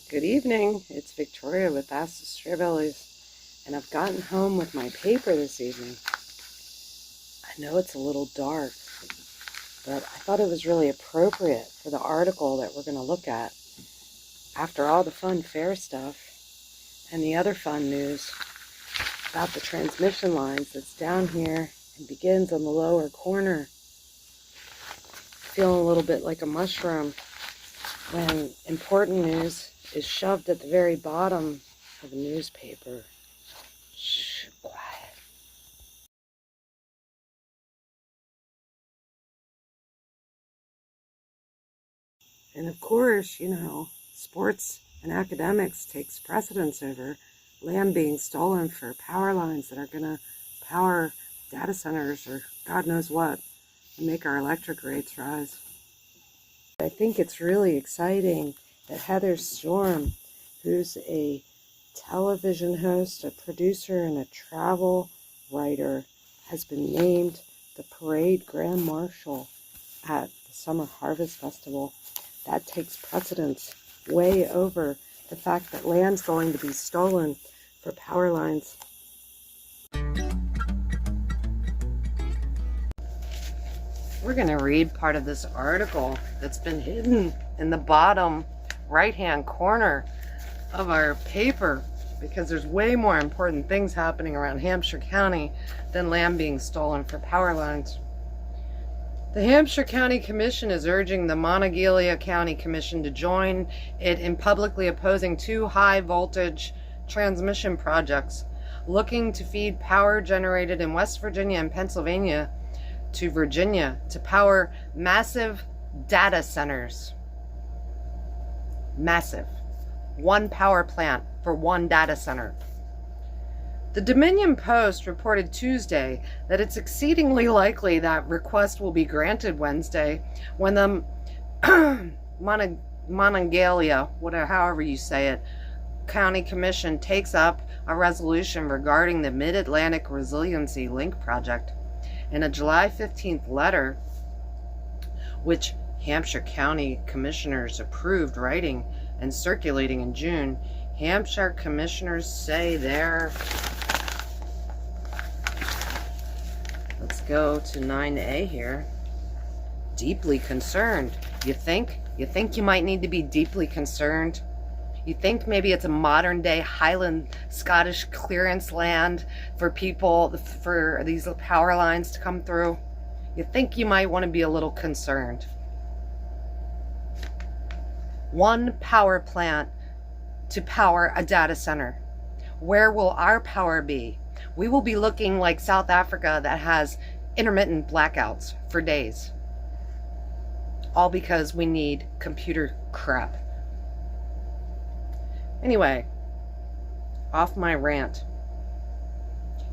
Good evening. It's Victoria with Fast Strawberries, and I've gotten home with my paper this evening. I know it's a little dark, but I thought it was really appropriate for the article that we're going to look at after all the fun fair stuff and the other fun news about the transmission lines that's down here and begins on the lower corner. Feeling a little bit like a mushroom when important news is shoved at the very bottom of a newspaper. Shh, quiet. And of course, sports and academics takes precedence over land being stolen for power lines that are going to power data centers or God knows what and make our electric rates rise. I think it's really exciting that Heather Storm, who's a television host, a producer, and a travel writer, has been named the Parade Grand Marshal at the Summer Harvest Festival. That takes precedence way over the fact that land's going to be stolen for power lines. We're going to read part of this article that's been hidden in the bottom right-hand corner of our paper because there's way more important things happening around Hampshire County than land being stolen for power lines. The Hampshire County Commission is urging the Monongalia County Commission to join it in publicly opposing two high-voltage transmission projects looking to feed power generated in West Virginia and Pennsylvania to Virginia to power massive data centers. Massive. One power plant for one data center. The Dominion Post reported Tuesday that it's exceedingly likely that request will be granted Wednesday when the Monongalia, however you say it, County Commission takes up a resolution regarding the Mid-Atlantic Resiliency Link project. In a July 15th letter, which Hampshire County Commissioners approved writing and circulating in June, Hampshire Commissioners say they're, let's go to 9A here, deeply concerned. You think you might need to be deeply concerned? You think maybe it's a modern day Highland Scottish clearance land for people, for these power lines to come through? You think you might want to be a little concerned. One power plant to power a data center. Where will our power be? We will be looking like South Africa that has intermittent blackouts for days. All because we need computer crap. Anyway, off my rant.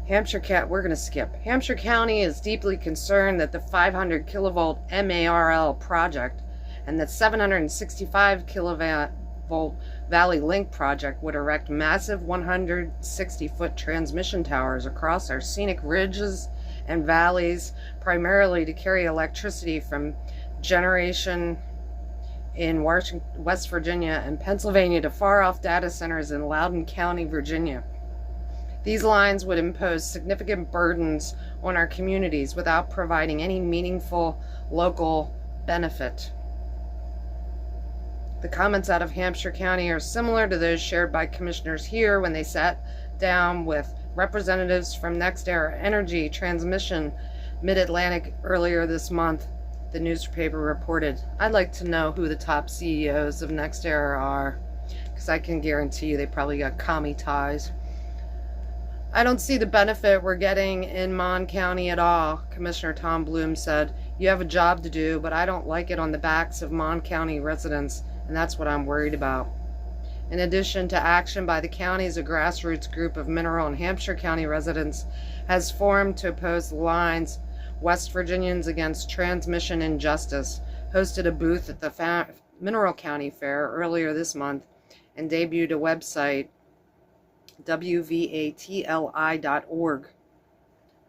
We're going to skip. Hampshire County is deeply concerned that the 500 kilovolt MARL project and the 765 kilovolt Valley Link project would erect massive 160-foot transmission towers across our scenic ridges and valleys, primarily to carry electricity from generation in West Virginia and Pennsylvania to far-off data centers in Loudoun County, Virginia. These lines would impose significant burdens on our communities without providing any meaningful local benefit. The comments out of Hampshire County are similar to those shared by commissioners here when they sat down with representatives from NextEra Energy Transmission Mid-Atlantic earlier this month, the newspaper reported. I'd like to know who the top CEOs of NextEra are, because I can guarantee you they probably got commie ties. I don't see the benefit we're getting in Mon County at all, Commissioner Tom Bloom said. You have a job to do, but I don't like it on the backs of Mon County residents, and that's what I'm worried about. In addition to action by the counties, a grassroots group of Mineral and Hampshire County residents has formed to oppose the lines. West Virginians Against Transmission Injustice hosted a booth at the Mineral County Fair earlier this month and debuted a website, wvatli.org.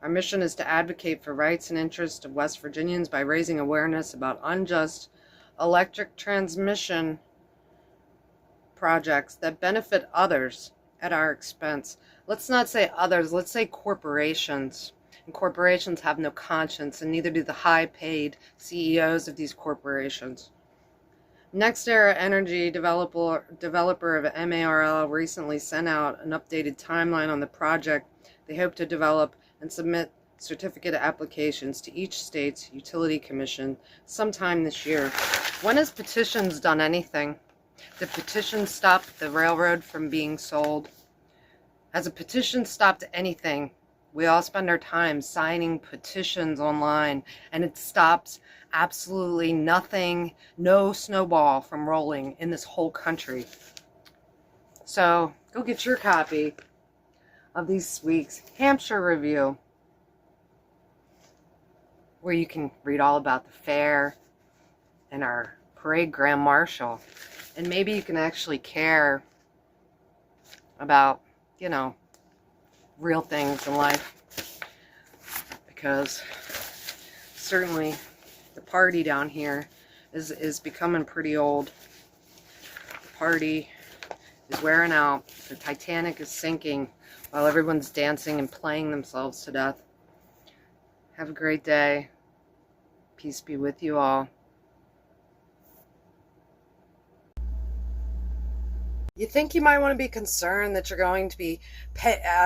Our mission is to advocate for rights and interests of West Virginians by raising awareness about unjust electric transmission projects that benefit others at our expense. Let's not say others, let's say corporations. And corporations have no conscience, and neither do the high-paid CEOs of these corporations. NextEra Energy, developer of MARL, recently sent out an updated timeline on the project. They hope to develop and submit certificate applications to each state's utility commission sometime this year. When has petitions done anything? Did petitions stop the railroad from being sold? Has a petition stopped anything? We all spend our time signing petitions online, and it stops absolutely nothing, no snowball from rolling in this whole country. So go get your copy of this week's Hampshire Review, where you can read all about the fair and our parade grand marshal. And maybe you can actually care about, you know, real things in life. Because certainly the party down here is becoming pretty old. The party is wearing out. The Titanic is sinking while everyone's dancing and playing themselves to death. Have a great day. Peace be with you all. You think you might want to be concerned that you're going to be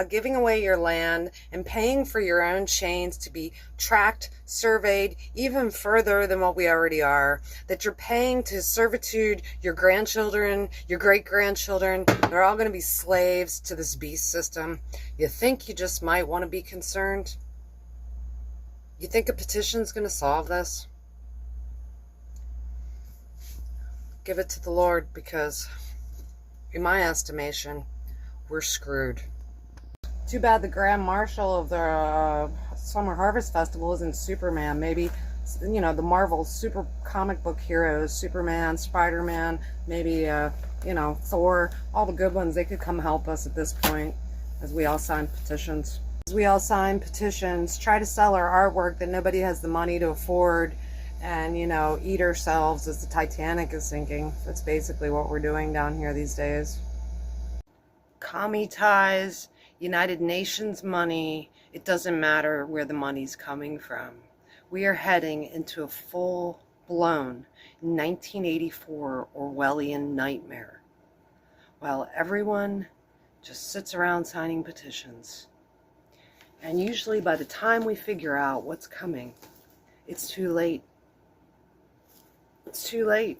giving away your land and paying for your own chains to be tracked, surveyed even further than what we already are, that you're paying to servitude your grandchildren, your great-grandchildren, they're all going to be slaves to this beast system. You think you just might want to be concerned? You think a petition's going to solve this? Give it to the Lord, because in my estimation, we're screwed. Too bad the Grand Marshal of the Summer Harvest Festival isn't Superman. Maybe, you know, the Marvel super comic book heroes, Superman, Spider-Man, maybe, you know, Thor, all the good ones, they could come help us at this point as we all sign petitions. As we all sign petitions, try to sell our artwork that nobody has the money to afford, and, you know, eat ourselves as the Titanic is sinking. That's basically what we're doing down here these days. Commie ties, United Nations money, it doesn't matter where the money's coming from. We are heading into a full-blown 1984 Orwellian nightmare, while everyone just sits around signing petitions. And usually by the time we figure out what's coming, it's too late. It's too late.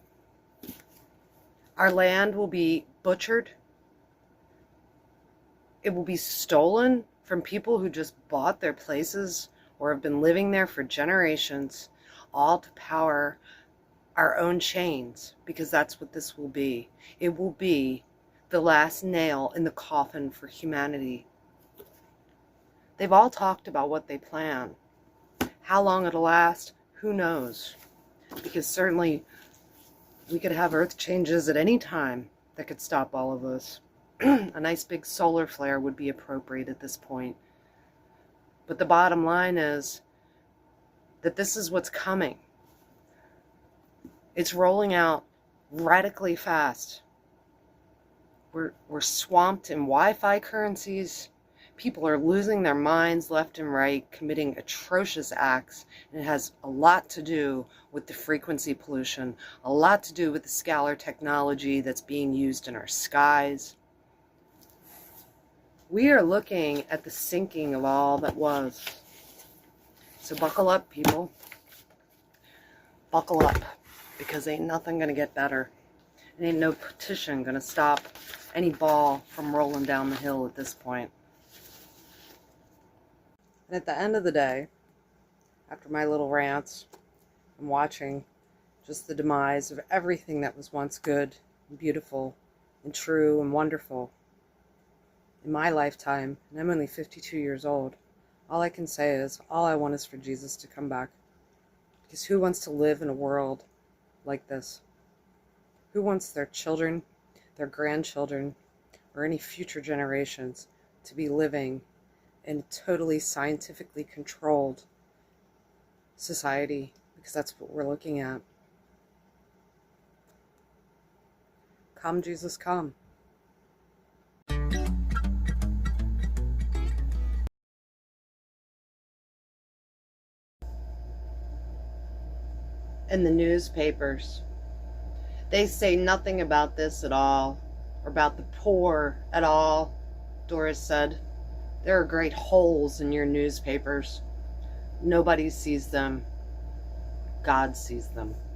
Our land will be butchered. It will be stolen from people who just bought their places or have been living there for generations, all to power our own chains, because that's what this will be. It will be the last nail in the coffin for humanity. They've all talked about what they plan. How long it'll last, who knows? Because certainly we could have earth changes at any time that could stop all of this. A nice big solar flare would be appropriate at this point. But the bottom line is that this is what's coming. It's rolling out radically fast. We're swamped in Wi-Fi currencies. People are losing their minds left and right, committing atrocious acts, and it has a lot to do with the frequency pollution, a lot to do with the scalar technology that's being used in our skies. We are looking at the sinking of all that was. So buckle up, people. Buckle up, because ain't nothing gonna get better. And ain't no petition gonna stop any ball from rolling down the hill at this point. And at the end of the day, after my little rants, I'm watching just the demise of everything that was once good and beautiful and true and wonderful. In my lifetime, and I'm only 52 years old, all I can say is, all I want is for Jesus to come back. Because who wants to live in a world like this? Who wants their children, their grandchildren, or any future generations to be living in a totally scientifically controlled society? Because that's what we're looking at. Come, Jesus, come. In the newspapers, they say nothing about this at all, or about the poor at all, Doris said. There are great holes in your newspapers. Nobody sees them. God sees them.